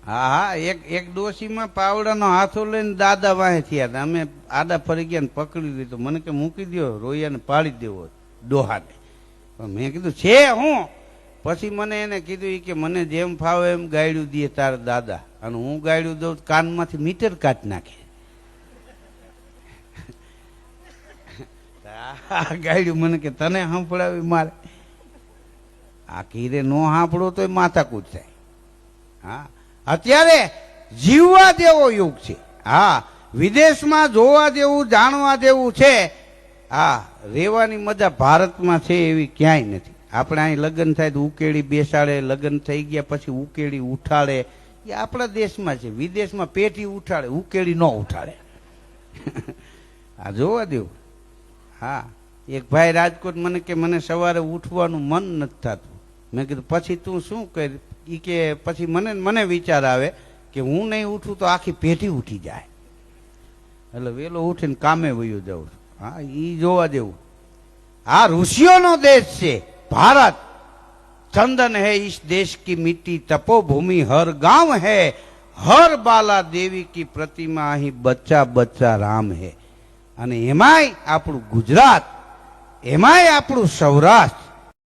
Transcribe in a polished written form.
હા હા, એક ડોશીમાં પાવડાનો હાથો લઈને દાદા વાહે થયા હતા. અમે આડા ફરી ગયા ને પકડી લીધો. મને કે મૂકી દો, રોયાને પાડી દેવો ડોહાને. પણ મેં કીધું છે હું. પછી મને એને કીધું કે મને જેમ ફાવે એમ ગાયડું દે તારા દાદા, અને હું ગાયડું દઉં કાનમાંથી મીટર કાઢી નાખે. આ ગાયડું મને કે તને સાંભળાવી મારે. આ કીરે નો સાંભળો તો માથાકૂટ થાય. હા, અત્યારે જીવવા જેવો યુગ છે. હા, વિદેશમાં જોવા જેવું જાણવા જેવું છે. હા, રહેવાની મજા ભારતમાં છે એવી ક્યાંય નથી. આપણે અહીં લગ્ન થાય તો ઉકેડી બેસાડે, લગ્ન થઈ ગયા પછી ઉકેડી ઉઠાડે. એ આપણા દેશમાં છે. વિદેશમાં પેટી ઉઠાડે, ઉકેડી ન ઉઠાડે. આ જોવા દેવું. હા, એક ભાઈ રાજકોટ મને કે મને સવારે ઉઠવાનું મન નથી થતું. મેં કીધું પછી તું શું કરી? ઈ કે પછી મને વિચાર આવે કે હું નહીં ઉઠું તો આખી પેઢી ઉઠી જાય, એટલે વેલો ઉઠીને કામે વયો જાઉં છું. હા, ઈ જોવા જેવું. આ ઋષિઓનો દેશ છે ભારત. ચંદન है इस देश की मिट्टी, तपोभूमि हर गांव है, हर बाला देवी की प्रतिमा, અહીં બચ્ચા બચ્ચા રામ है. અને એમાંય આપણું ગુજરાત, એમાંય આપણું સૌરાષ્ટ્ર.